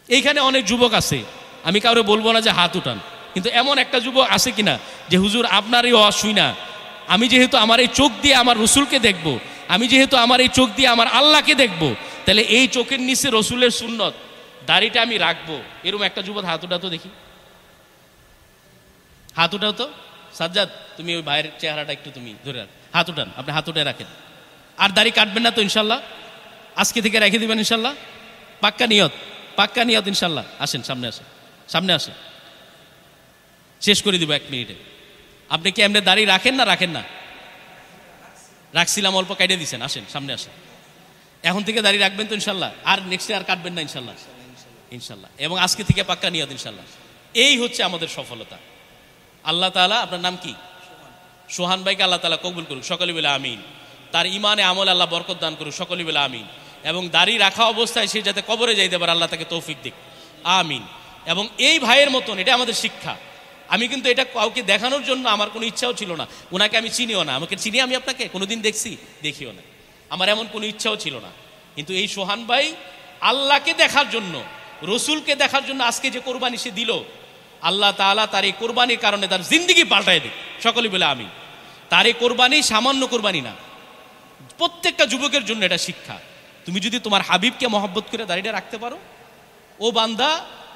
এইখানে অনেক যুবক আছে, আমি কাউরে বলবো না যে হাত উঠান, কিন্তু এমন একটা যুবক আছে কিনা যে হুজুর আপনার এই ওয়াজ শুই না, আমি যেহেতু আমার এই চোখ দিয়ে আমার রসুলকে দেখব, আমি যেহেতু আমার এই চোখ দিয়ে আমার আল্লাহকে দেখব, তাহলে এই চোখের নিচে রসুলের সুন্নত দাড়িটা আমি রাখবো। এরকম একটা যুবক হাত উঠাও তো দেখি, হাত উঠাও তো। সাজ্জাদ, তুমি ওই ভাইয়ের চেহারাটা একটু তুমি ধরে রাখ, হাত উঠান, আপনি হাত উঠে রাখেন। আর দাড়ি কাটবেন না তো ইনশাল্লাহ? আজকে থেকে রেখে দিবেন ইনশাল্লাহ? পাক্কা নিয়ত, পাক্কা নিয়ত ইনশাল্লাহ। আসেন সামনে, আসেন সামনে, আসেন, শেষ করে দিব 1 মিনিটে। আপনি কি এমনি দাড়ি রাখেন না রাখেন না? রাখছিলাম, অল্প কাটে দিচ্ছেন। আসেন সামনে, আসেন। এখন থেকে দাড়ি রাখবেন তো ইনশাল্লাহ? আর নেক্সট আর কাটবেন না ইনশাল্লাহ? ইনশাল্লাহ। এবং আজকে থেকে পাক্কা নিয়ত ইনশাল্লাহ। এই হচ্ছে আমাদের সফলতা। আল্লাহ তাআলা, আপনার নাম কি? সোহান ভাইকে আল্লাহ তাআলা কবুল করুক, সকলে বলে আমিন। তার ইমানে আমলে আল্লাহ বরকত দান করুক, সকলে বলে আমিন। এবং দাড়ি রাখা অবস্থায় সে যাতে কবরে যাইতে পারে, আল্লাহ তাকে তৌফিক দিক, আমিন। এবং এই ভাইয়ের মতন, এটা আমাদের শিক্ষা। আমি কিন্তু এটা কাউকে দেখানোর জন্য আমার কোনো ইচ্ছাও ছিল না, ওনাকে আমি চিনিও না, আমাকে চিনি আমি আপনাকে কোনোদিন দেখছি? দেখিও না, আমার এমন কোনো ইচ্ছাও ছিল না। কিন্তু এই সোহান ভাই আল্লাহকে দেখার জন্য, রসুলকে দেখার জন্য আজকে যে কোরবানি সে দিল, আল্লাহ তাআলা তার এই কোরবানির কারণে তার জিন্দেগি পাল্টায় দিক, সকলে বলে আমিন। তার এই কোরবানি সামান্য কোরবানি না, প্রত্যেকটা যুবকের জন্য এটা শিক্ষা। তুমি যদি তোমার হাবিবকে মহব্বত করে দাড়িটা রাখতে পারো, ও বান্দা,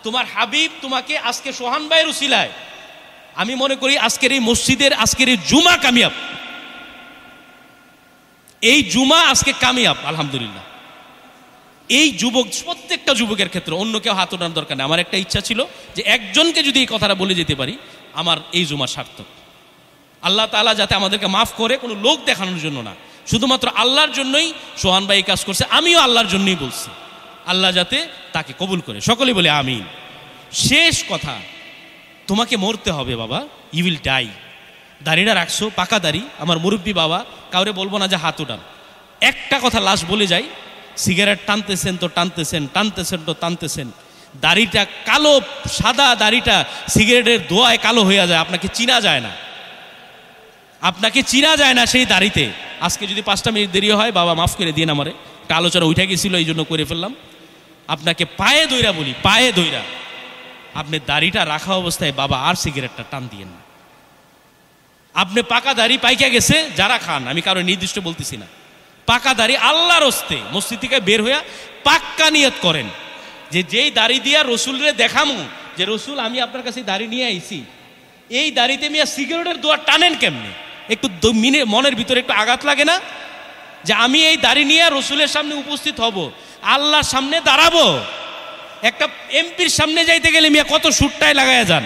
তোমার হাবিব তোমাকে আজকে সোহান ভাইয়ের উসিলায়, আমি মনে করি আজকের এই মসজিদের আজকের এই জুমা কামিয়াব, এই জুমা আজকে কামিয়াব আলহামদুলিল্লাহ। এই যুবক, প্রত্যেকটা যুবকের ক্ষেত্রে, অন্য কেউ হাত ওঠানোর দরকার নেই। আমার একটা ইচ্ছা ছিল যে একজনকে যদি এই কথাটা বলে যেতে পারি, আমার এই জুমা সার্থক। আল্লাহ তাআলা যাতে আমাদেরকে মাফ করে, কোনো লোক দেখানোর জন্য না, শুধুমাত্র আল্লাহর জন্যই সোহান ভাই কাজ করছে, আমিও আল্লাহর জন্যই বলছি, আল্লাহ যাতে তাকে কবুল করে, সকলে বলে আমিন। শেষ কথা, তোমাকে মরতে হবে বাবা, ইউ উইল ডাই। দাড়িটা রাখছো, পাকা দাড়ি, আমার মুরব্বী বাবা, কাউরে বলবো না যে হাত উঠান। একটা কথা লাস্ট বলে যাই, সিগারেট টানতেছেন তো টানতেছেন, টানতেছেন তো টানতেছেন, দাড়িটা কালো, সাদা দাড়িটা সিগারেটের ধোঁয়ায় কালো হয়ে যায়, আপনাকে চিনা যায় না, আপনাকে চিনা যায় না সেই দাড়িতে। আজকে যদি 5টা মিনিট দেরি হয়, বাবা মাফ করে দিন আমারে, একটা আলোচনা উঠে গেছিল এই জন্য করে ফেললাম। আপনাকে পায়ে দইরা বলি, পায়ে দইরা, আপনি দাড়িটা রাখা অবস্থায় বাবা আর সিগারেটটা টান দিয়েন না। আপনি পাকা দাড়ি পাইকা গেছে, যারা খান, আমি কারো নির্দিষ্ট বলতেছি না, পাকা দাড়ি আল্লাহর হস্তে মসজিদ থেকে বের হইয়া পাক্কা নিয়ত করেন যে যেই দাড়ি দিয়া রসুলরে দেখামু যে রসুল আমি আপনার কাছে দাড়ি নিয়ে আইছি, এই দাড়িতে মিয়া সিগারেটের দোয়া টানেন কেমনে? একটু মনের ভিতরে একটু আঘাত লাগে না যে আমি এই দাড়ি নিয়ে রসুলের সামনে উপস্থিত হব, আল্লাহর সামনে দাঁড়াবো? একটা এমপির সামনে যাইতে গেলে মিয়া কত সুটটাই লাগাইয়া যান,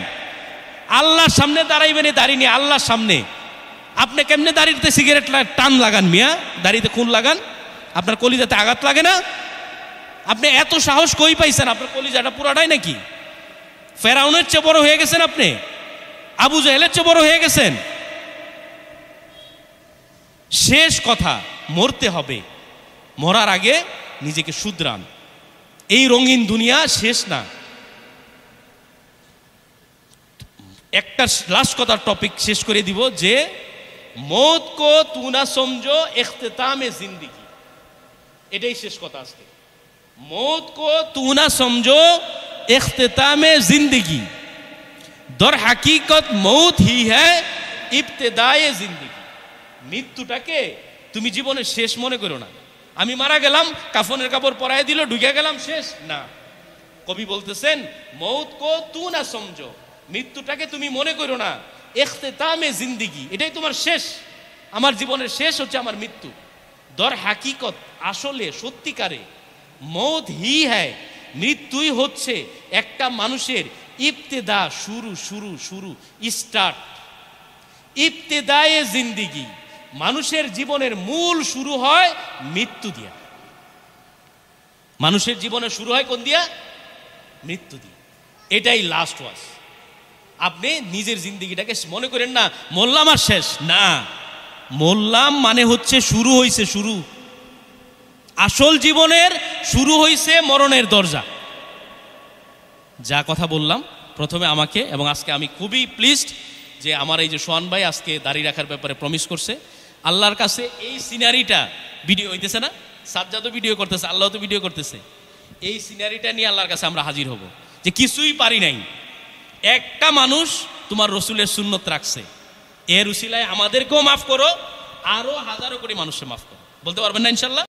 আল্লাহর সামনে দাঁড়াইবেন এই দাড়ি নিয়ে, আল্লাহর সামনে। আপনি কেমনে দাড়িতে সিগারেট টান লাগান মিয়া? দাড়িতে খুন লাগান, আপনার কলিজাতে আঘাত লাগে না? আপনি এত সাহস কই পাইছেন? আপনার কলিজাটা পুরাটাই নাকি ফেরাউনের চেয়ে বড় হয়ে গেছেন? আপনি আবু জাহেলের চেয়ে বড় হয়ে গেছেন? শেষ কথা, মরতে হবে, মরার আগে নিজেকে শুধরান। এই রঙিন দুনিয়া শেষ না। একটা লাস্ট কথার টপিক শেষ করে দিব যে মौत को तू ना समझो इख्तिताम जिंदगी, এটাই শেষ কথা আজকে। मौत को तू ना समझो इख्तिताम जिंदगी, दर हकीकत मौत ही है इब्तिदाए जिंदगी। মৃত্যুটাকে তুমি জীবনের শেষ মনে করো না। আমি মারা গেলাম, কাফনের কাপড় পরায় দিল, ঢুকে গেলাম, শেষ না। কবি বলতেছেন মौत को तू ना समझो, মৃত্যুটাকে তুমি মনে করো না ইখতিতামে জিন্দেগি, এটাই তোমার শেষ, আমার জীবনের শেষ হচ্ছে আমার মৃত্যু। দর হাকিকত, আসলে সত্যিকারে, মৌত হি হ্যায়, মৃত্যুই হচ্ছে একটা মানুষের ইবতেদা, শুরু, শুরু, শুরু, স্টার্ট। ইবতেদায়ে জিন্দেগি, মানুষের জীবনের মূল শুরু হয় মৃত্যু দিয়া। মানুষের জীবনের শুরু হয় কোন দিয়া? মৃত্যু দিয়ে। এটাই লাস্ট ওয়াজ। আপনি নিজের জিন্দেগিটাকে মনে করেন না মোল্লাম আর শেষ না, মোল্লাম মানে হচ্ছে শুরু হইছে, শুরু। আসল জীবনের শুরু হইছে মরণের দরজা। যা কথা বললাম প্রথমে আমাকে, এবং আজকে আমি খুবই প্লিজড যে আমার এই যে সোহান ভাই আজকে দাড়ি রাখার ব্যাপারে প্রমিস করছে। আল্লাহর কাছে এই সিনারিটা ভিডিও হইতেছে না, সাজ্জাদও ভিডিও করতেছে, আল্লাহ তো ভিডিও করতেছে, এই সিনারিটা নিয়ে আল্লাহর কাছে আমরা হাজির হব যে কিছুই পারি নাই, একটা মানুষ তোমার রসুলের সুন্নত রাখছে, এর উসিলায় আমাদেরকেও মাফ করো, আরো হাজারো কোটি মানুষকে মাফ করো। বলতে পারবেন না ইনশাল্লাহ?